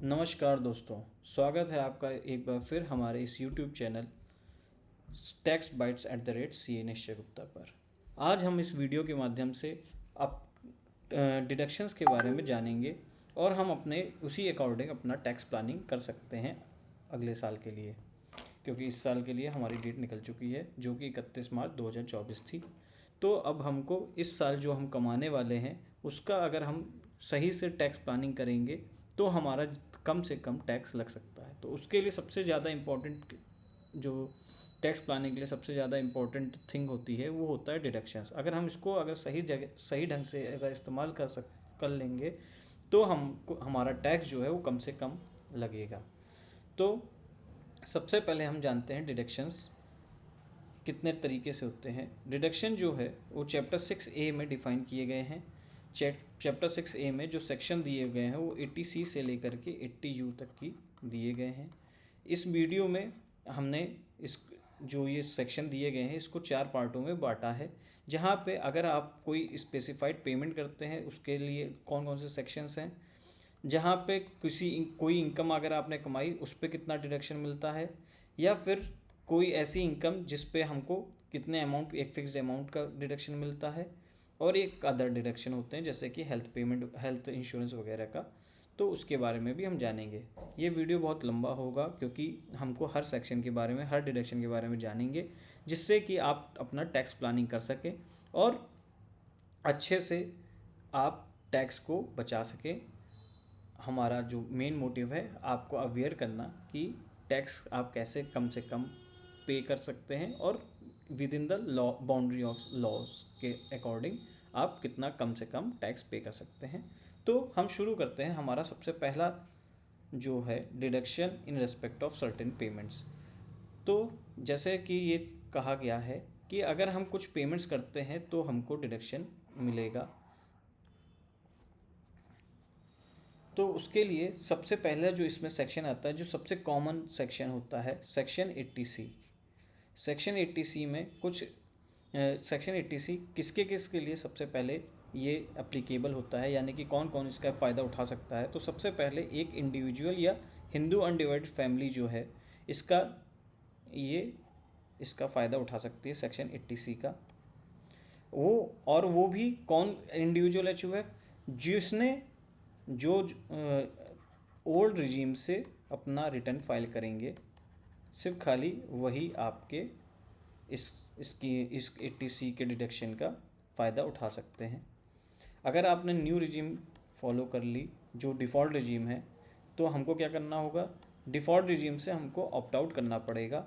नमस्कार दोस्तों, स्वागत है आपका एक बार फिर हमारे इस YouTube channel tax bytes @CA निश्चय गुप्ता पर। आज हम इस वीडियो के माध्यम से अब डिडक्शंस के बारे में जानेंगे और हम अपने उसी अकॉर्डिंग अपना टैक्स प्लानिंग कर सकते हैं अगले साल के लिए, क्योंकि इस साल के लिए हमारी डेट निकल चुकी है जो कि 31 मार्च 2024 थी। तो अब हमको इस साल जो हम कमाने वाले हैं उसका अगर हम सही से टैक्स प्लानिंग करेंगे तो हमारा कम से कम टैक्स लग सकता है। तो उसके लिए सबसे ज़्यादा इम्पोर्टेंट जो टैक्स प्लानिंग के लिए सबसे ज़्यादा इम्पोर्टेंट थिंग होती है वो होता है डिडक्शंस। अगर हम इसको अगर सही जगह सही ढंग से अगर इस्तेमाल कर लेंगे तो हमको हमारा टैक्स जो है वो कम से कम लगेगा। तो सबसे पहले हम जानते हैं डिडक्शंस कितने तरीके से होते हैं। डिडक्शन जो है वो चैप्टर 6A में डिफ़ाइन किए गए हैं। चैप्टर 6A में जो सेक्शन दिए गए हैं वो 80C से लेकर के 80U तक की दिए गए हैं। इस वीडियो में हमने इस जो ये सेक्शन दिए गए हैं इसको 4 पार्टों में बांटा है, जहाँ पे अगर आप कोई स्पेसिफाइड पेमेंट करते हैं उसके लिए कौन कौन से सेक्शंस हैं, जहाँ पे कोई इनकम अगर आपने कमाई उस पर कितना डिडक्शन मिलता है, या फिर कोई ऐसी इनकम जिस पे हमको कितने अमाउंट एक फिक्स्ड अमाउंट का डिडक्शन मिलता है, और एक अदर डिडक्शन होते हैं जैसे कि हेल्थ इंश्योरेंस वगैरह का। तो उसके बारे में भी हम जानेंगे। ये वीडियो बहुत लंबा होगा क्योंकि हमको हर सेक्शन के बारे में हर डिडक्शन के बारे में जानेंगे, जिससे कि आप अपना टैक्स प्लानिंग कर सकें और अच्छे से आप टैक्स को बचा सकें। हमारा जो मेन मोटिव है आपको अवेयर करना कि टैक्स आप कैसे कम से कम पे कर सकते हैं और within the law boundary of laws के अकॉर्डिंग आप कितना कम से कम टैक्स पे कर सकते हैं। तो हम शुरू करते हैं। हमारा सबसे पहला जो है deduction in respect of certain payments. तो जैसे कि ये कहा गया है कि अगर हम कुछ पेमेंट्स करते हैं तो हमको डिडक्शन मिलेगा। तो उसके लिए सबसे पहला जो इसमें सेक्शन आता है, जो सबसे कॉमन सेक्शन होता है, सेक्शन 80C। सेक्शन 80C में कुछ सेक्शन 80C किसके लिए सबसे पहले ये एप्लीकेबल होता है, यानी कि कौन कौन इसका फ़ायदा उठा सकता है। तो सबसे पहले एक इंडिविजुअल या हिंदू अनडिवाइडेड फैमिली जो है इसका फ़ायदा उठा सकती है सेक्शन 80C का। वो भी कौन इंडिविजुअल HUF जिसने जो ओल्ड रिजीम से अपना रिटर्न फाइल करेंगे, सिर्फ खाली वही आपके इस 80C के डिडक्शन का फ़ायदा उठा सकते हैं। अगर आपने न्यू रिजीम फॉलो कर ली जो डिफ़ॉल्ट रिजीम है, तो हमको क्या करना होगा, डिफ़ॉल्ट रिजीम से हमको ऑप्ट आउट करना पड़ेगा,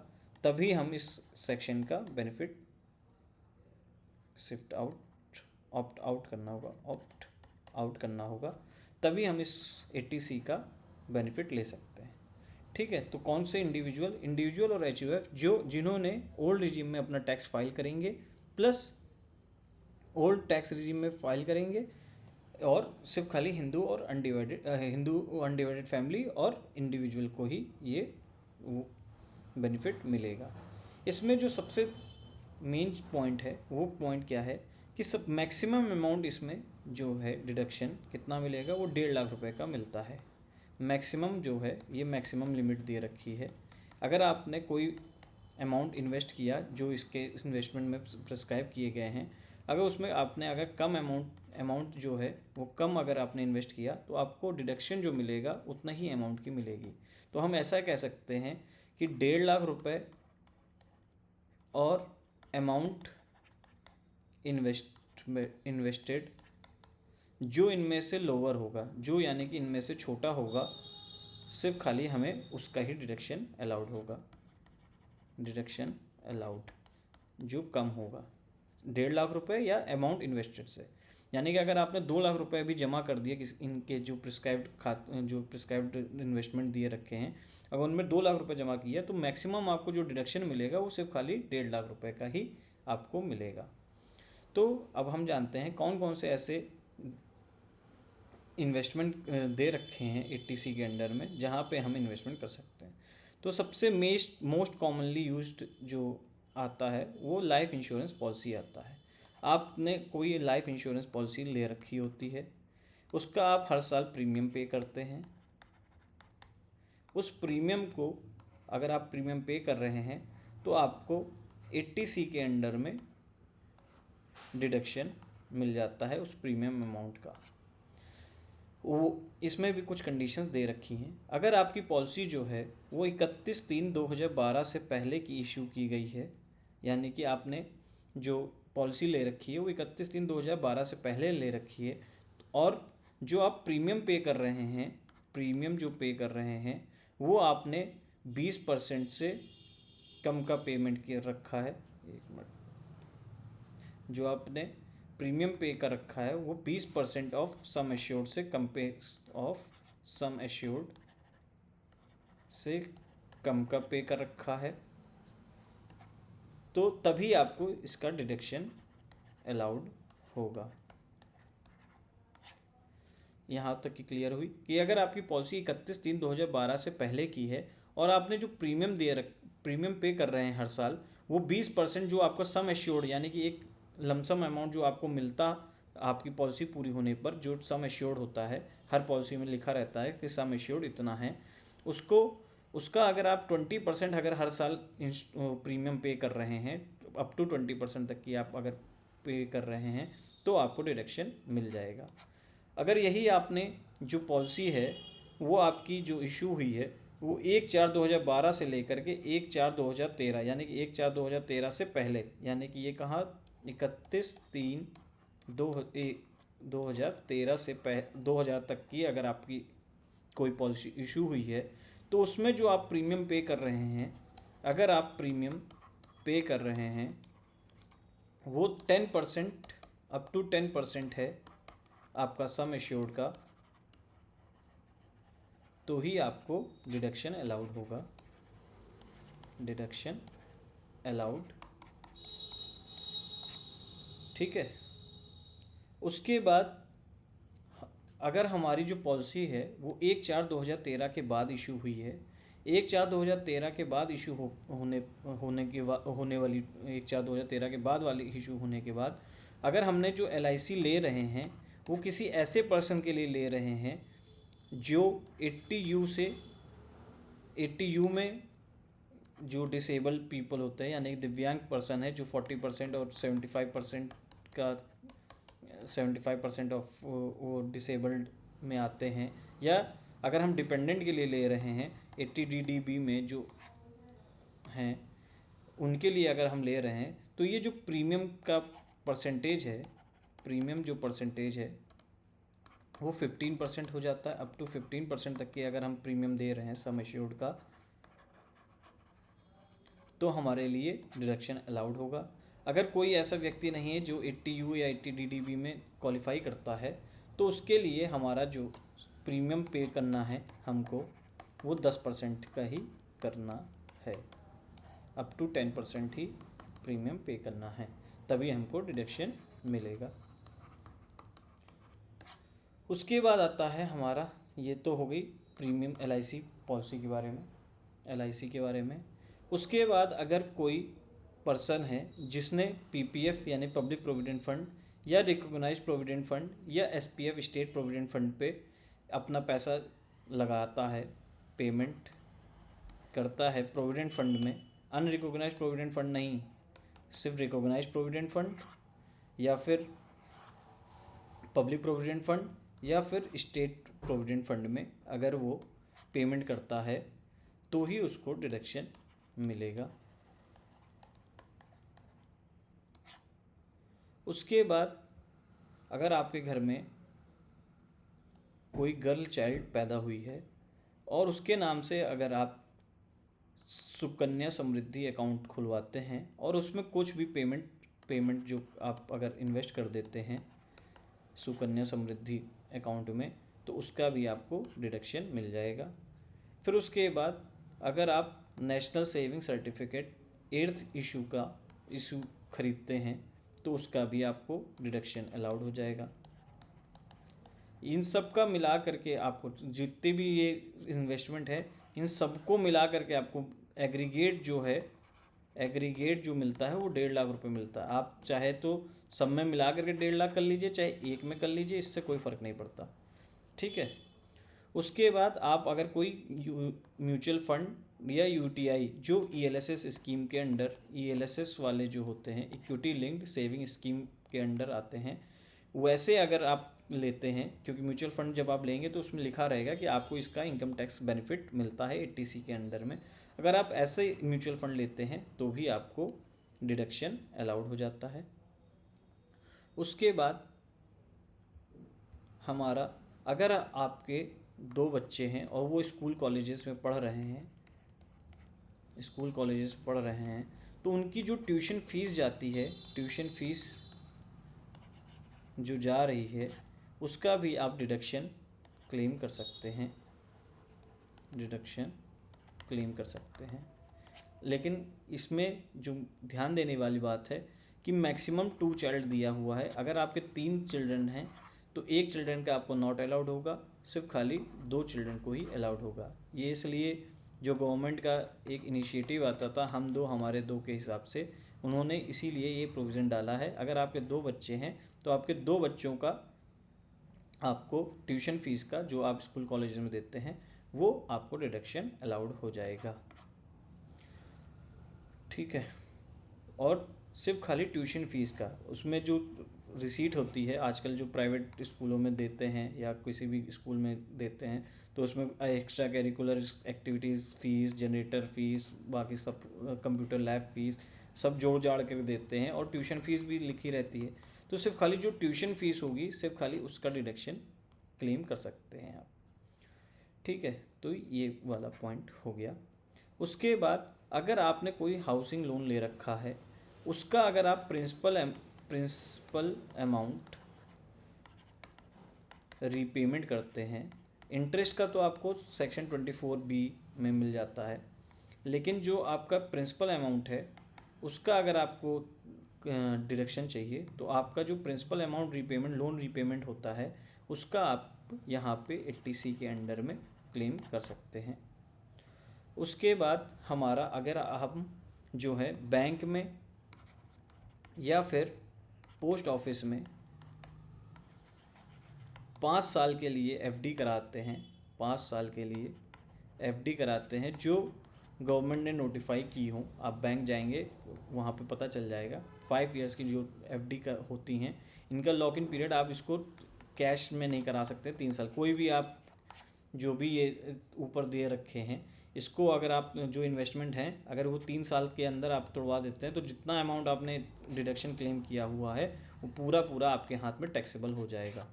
तभी हम इस सेक्शन का बेनिफिट ऑप्ट आउट करना होगा, तभी हम इस 80C का बेनिफिट ले सकते हैं। ठीक है, तो कौन से इंडिविजुअल और HUF जिन्होंने ओल्ड रिजीम में अपना टैक्स फाइल करेंगे प्लस ओल्ड टैक्स रिजीम में फाइल करेंगे, और सिर्फ खाली हिंदू अनडिवाइडेड फैमिली और इंडिविजुअल को ही ये बेनिफिट मिलेगा। इसमें जो सबसे मेन पॉइंट है वो पॉइंट क्या है कि सब मैक्सिमम अमाउंट इसमें जो है डिडक्शन कितना मिलेगा, वो 1.5 लाख रुपए का मिलता है। मैक्सिमम जो है ये मैक्सिमम लिमिट दे रखी है। अगर आपने कोई अमाउंट इन्वेस्ट किया जो इसके इन्वेस्टमेंट में प्रिस्क्राइब किए गए हैं, अगर उसमें आपने अगर कम अमाउंट जो है वो कम अगर आपने इन्वेस्ट किया तो आपको डिडक्शन जो मिलेगा उतना ही अमाउंट की मिलेगी। तो हम ऐसा कह सकते हैं कि 1.5 लाख रुपए और अमाउंट इन्वेस्टेड जो इनमें से लोअर होगा, जो यानी कि इनमें से छोटा होगा, सिर्फ खाली हमें उसका ही डिडक्शन अलाउड जो कम होगा 1.5 लाख रुपए या अमाउंट इन्वेस्टेड से। यानी कि अगर आपने 2 लाख रुपए भी जमा कर दिए इनके जो प्रिस्क्राइब्ड इन्वेस्टमेंट दिए रखे हैं, अगर उनमें 2 लाख रुपए जमा किया तो मैक्सिमम आपको जो डिडक्शन मिलेगा वो सिर्फ खाली 1.5 लाख रुपए का ही आपको मिलेगा। तो अब हम जानते हैं कौन कौन से ऐसे इन्वेस्टमेंट दे रखे हैं 80C के अंडर में जहाँ पे हम इन्वेस्टमेंट कर सकते हैं। तो सबसे मोस्ट कॉमनली यूज्ड जो आता है वो लाइफ इंश्योरेंस पॉलिसी आता है। आपने कोई लाइफ इंश्योरेंस पॉलिसी ले रखी होती है, उसका आप हर साल प्रीमियम पे करते हैं, उस प्रीमियम को अगर आप प्रीमियम पे कर रहे हैं तो आपको 80C के अंडर में डिडक्शन मिल जाता है उस प्रीमियम अमाउंट का। वो इसमें भी कुछ कंडीशंस दे रखी हैं। अगर आपकी पॉलिसी जो है वो 31/3/2012 से पहले की इशू की गई है, यानी कि आपने जो पॉलिसी ले रखी है वो 31/3/2012 से पहले ले रखी है, और जो आप प्रीमियम पे कर रहे हैं, प्रीमियम जो पे कर रहे हैं वो आपने 20% से कम का पेमेंट किया रखा है। एक मिनट, जो आपने प्रीमियम पे कर रखा है वो 20% ऑफ सम एश्योर्ड से कम पे ऑफ सम एश्योर्ड से कम का पे कर रखा है, तो तभी आपको इसका डिडक्शन अलाउड होगा। यहाँ तक की क्लियर हुई कि अगर आपकी पॉलिसी 31/3/2012 से पहले की है और आपने जो प्रीमियम पे कर रहे हैं हर साल, वो 20% जो आपका सम एश्योर्ड यानी कि एक लमसम अमाउंट जो आपको मिलता आपकी पॉलिसी पूरी होने पर, जो सम एश्योर्ड होता है, हर पॉलिसी में लिखा रहता है कि सम एश्योर्ड इतना है, उसका अगर आप 20% अगर हर साल प्रीमियम पे कर रहे हैं, अप टू 20% तक की आप अगर पे कर रहे हैं, तो आपको डिडक्शन मिल जाएगा। अगर यही आपने जो पॉलिसी है वो आपकी जो इशू हुई है वो 1/4/2012 से लेकर के 1/4/2013 यानी कि 1/4/2013 से पहले, यानी कि ये कहाँ 31/3/2013 से 2000 तक की अगर आपकी कोई पॉलिसी इशू हुई है, तो उसमें जो आप प्रीमियम पे कर रहे हैं, अगर आप प्रीमियम पे कर रहे हैं वो 10% अप टू 10% है आपका सम एश्योर्ड का, तो ही आपको डिडक्शन अलाउड होगा। डिडक्शन अलाउड, ठीक है। उसके बाद अगर हमारी जो पॉलिसी है वो 1/4/2013 के बाद इशू हुई है, 1/4/2013 के बाद इशू होने वाली 1/4/2013 के बाद वाली इशू होने के बाद अगर हमने जो LIC ले रहे हैं वो किसी ऐसे पर्सन के लिए ले रहे हैं जो 80U में जो डिसेबल पीपल होते हैं, यानी दिव्यांग पर्सन है, जो 40% और 75% ऑफ वो डिसेबल्ड में आते हैं, या अगर हम डिपेंडेंट के लिए ले रहे हैं 80DDB में जो हैं उनके लिए अगर हम ले रहे हैं, तो ये जो प्रीमियम का परसेंटेज है, प्रीमियम जो परसेंटेज है वो 15% हो जाता है। अप टू 15% तक की अगर हम प्रीमियम दे रहे हैं सम एश्योर्ड का, तो हमारे लिए डिडक्शन अलाउड होगा। अगर कोई ऐसा व्यक्ति नहीं है जो 80U या 80DDB में क्वालिफाई करता है, तो उसके लिए हमारा जो प्रीमियम पे करना है हमको वो 10% का ही करना है, अप टू 10% ही प्रीमियम पे करना है, तभी हमको डिडक्शन मिलेगा। उसके बाद आता है हमारा, ये तो हो गई प्रीमियम LIC पॉलिसी के बारे में, LIC के बारे में। उसके बाद अगर कोई पर्सन है जिसने PPF यानी पब्लिक प्रोविडेंट फंड या रिकॉग्नाइज्ड प्रोविडेंट फंड या SPF स्टेट प्रोविडेंट फंड पे अपना पैसा लगाता है, पेमेंट करता है प्रोविडेंट फंड में, अनरिकॉग्नाइज्ड प्रोविडेंट फंड नहीं, सिर्फ रिकॉग्नाइज्ड प्रोविडेंट फंड या फिर पब्लिक प्रोविडेंट फंड या फिर स्टेट प्रोविडेंट फंड में अगर वो पेमेंट करता है, तो ही उसको डिडक्शन मिलेगा। उसके बाद अगर आपके घर में कोई गर्ल चाइल्ड पैदा हुई है और उसके नाम से अगर आप सुकन्या समृद्धि अकाउंट खुलवाते हैं और उसमें कुछ भी पेमेंट जो आप अगर इन्वेस्ट कर देते हैं सुकन्या समृद्धि अकाउंट में, तो उसका भी आपको डिडक्शन मिल जाएगा। फिर उसके बाद अगर आप national saving certificate 8th issue खरीदते हैं, तो उसका भी आपको डिडक्शन अलाउड हो जाएगा। इन सब का मिला करके आपको जितने भी ये इन्वेस्टमेंट है, इन सबको मिला करके आपको एग्रीगेट जो मिलता है वो 1.5 लाख रुपए मिलता है। आप चाहे तो सब में मिला करके 1.5 लाख कर लीजिए, चाहे एक में कर लीजिए, इससे कोई फ़र्क नहीं पड़ता, ठीक है। उसके बाद आप अगर कोई म्यूचुअल फंड या यूटीआई जो ईएलएसएस स्कीम के अंडर, ईएलएसएस वाले जो होते हैं इक्विटी लिंक्ड सेविंग स्कीम के अंडर आते हैं, वैसे अगर आप लेते हैं, क्योंकि म्यूचुअल फंड जब आप लेंगे तो उसमें लिखा रहेगा कि आपको इसका इनकम टैक्स बेनिफिट मिलता है 80C के अंडर में। अगर आप ऐसे म्यूचुअल फंड लेते हैं तो भी आपको डिडक्शन अलाउड हो जाता है। उसके बाद हमारा, अगर आपके 2 बच्चे हैं और वो स्कूल कॉलेजेस में पढ़ रहे हैं, स्कूल कॉलेजेस पढ़ रहे हैं, तो उनकी जो ट्यूशन फीस जाती है, ट्यूशन फीस जो जा रही है उसका भी आप डिडक्शन क्लेम कर सकते हैं, डिडक्शन क्लेम कर सकते हैं। लेकिन इसमें जो ध्यान देने वाली बात है कि मैक्सिमम 2 चाइल्ड दिया हुआ है। अगर आपके 3 चिल्ड्रन हैं तो 1 चिल्ड्रन का आपको नॉट अलाउड होगा, सिर्फ खाली 2 चिल्ड्रन को ही अलाउड होगा। ये इसलिए जो गवर्नमेंट का एक इनिशिएटिव आता था हम दो हमारे दो के हिसाब से, उन्होंने इसीलिए ये प्रोविज़न डाला है। अगर आपके 2 बच्चे हैं तो आपके 2 बच्चों का आपको ट्यूशन फीस का जो आप स्कूल कॉलेज में देते हैं वो आपको डिडक्शन अलाउड हो जाएगा, ठीक है। और सिर्फ खाली ट्यूशन फीस का, उसमें जो रिसीट होती है आजकल जो प्राइवेट स्कूलों में देते हैं या किसी भी स्कूल में देते हैं, तो उसमें extra curricular activities fees, generator fees, बाकी सब कंप्यूटर लैब फ़ीस सब जोड़ जाड़ कर देते हैं और ट्यूशन फ़ीस भी लिखी रहती है। तो सिर्फ खाली जो ट्यूशन फ़ीस होगी सिर्फ खाली उसका डिडक्शन क्लेम कर सकते हैं आप, ठीक है। तो ये वाला पॉइंट हो गया। उसके बाद अगर आपने कोई हाउसिंग लोन ले रखा है, उसका अगर आप प्रिंसिपल अमाउंट रीपेमेंट करते हैं, इंटरेस्ट का तो आपको सेक्शन 24B में मिल जाता है, लेकिन जो आपका प्रिंसिपल अमाउंट है उसका अगर आपको डिडक्शन चाहिए तो आपका जो principal amount repayment, loan repayment होता है, उसका आप यहाँ पे 80C के अंडर में क्लेम कर सकते हैं। उसके बाद हमारा, अगर हम जो है बैंक में या फिर पोस्ट ऑफिस में 5 साल के लिए एफडी कराते हैं, 5 साल के लिए एफडी कराते हैं जो गवर्नमेंट ने नोटिफाई की हो, आप बैंक जाएंगे वहाँ पे पता चल जाएगा। 5 इयर्स की जो एफडी का होती हैं, इनका लॉक इन पीरियड, आप इसको कैश में नहीं करा सकते 3 साल। कोई भी आप जो भी ये ऊपर दे रखे हैं, इसको अगर आप जो इन्वेस्टमेंट हैं अगर वो 3 साल के अंदर आप तोड़वा देते हैं तो जितना अमाउंट आपने डिडक्शन क्लेम किया हुआ है वो पूरा आपके हाथ में टैक्सेबल हो जाएगा।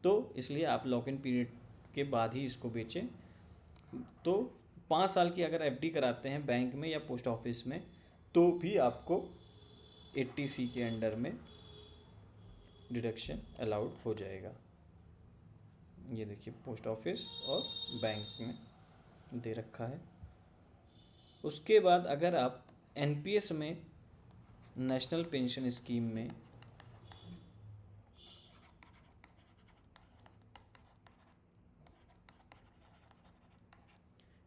तो इसलिए आप लॉक इन पीरियड के बाद ही इसको बेचें। तो 5 साल की अगर एफडी कराते हैं बैंक में या पोस्ट ऑफिस में तो भी आपको 80C के अंडर में डिडक्शन अलाउड हो जाएगा। ये देखिए पोस्ट ऑफिस और बैंक में दे रखा है। उसके बाद अगर आप एनपीएस में, नेशनल पेंशन स्कीम में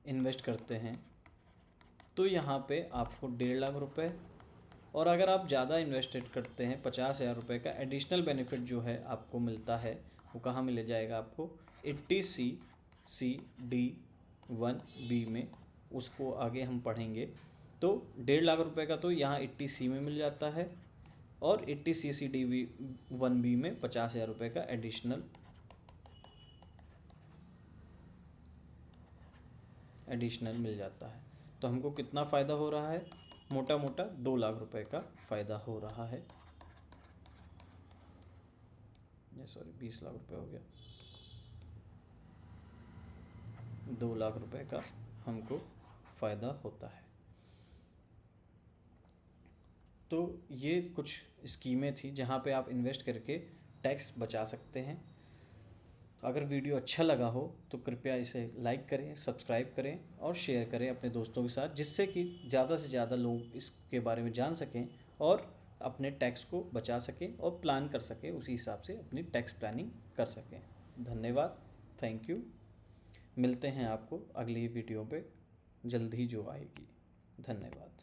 इन्वेस्ट करते हैं तो यहाँ पे आपको 1.5 लाख रुपए, और अगर आप ज़्यादा इन्वेस्टेड करते हैं 50,000 रुपये का एडिशनल बेनिफिट जो है आपको मिलता है, वो कहाँ मिल जाएगा आपको 80C/1B में, उसको आगे हम पढ़ेंगे। तो 1.5 लाख रुपए का तो यहाँ 80C में मिल जाता है और 80C/1B में 50,000 रुपये का एडिशनल मिल जाता है। तो हमको कितना फ़ायदा हो रहा है, मोटा मोटा 2 लाख रुपए का फ़ायदा हो रहा है। ये सॉरी 20 लाख रुपए हो गया, 2 लाख रुपए का हमको फ़ायदा होता है। तो ये कुछ स्कीमें थी जहाँ पे आप इन्वेस्ट करके टैक्स बचा सकते हैं। अगर वीडियो अच्छा लगा हो तो कृपया इसे लाइक करें, सब्सक्राइब करें और शेयर करें अपने दोस्तों के साथ, जिससे कि ज़्यादा से ज़्यादा लोग इसके बारे में जान सकें और अपने टैक्स को बचा सकें और प्लान कर सकें, उसी हिसाब से अपनी टैक्स प्लानिंग कर सकें। धन्यवाद, थैंक यू। मिलते हैं आपको अगली वीडियो पे जल्द ही जो आएगी। धन्यवाद।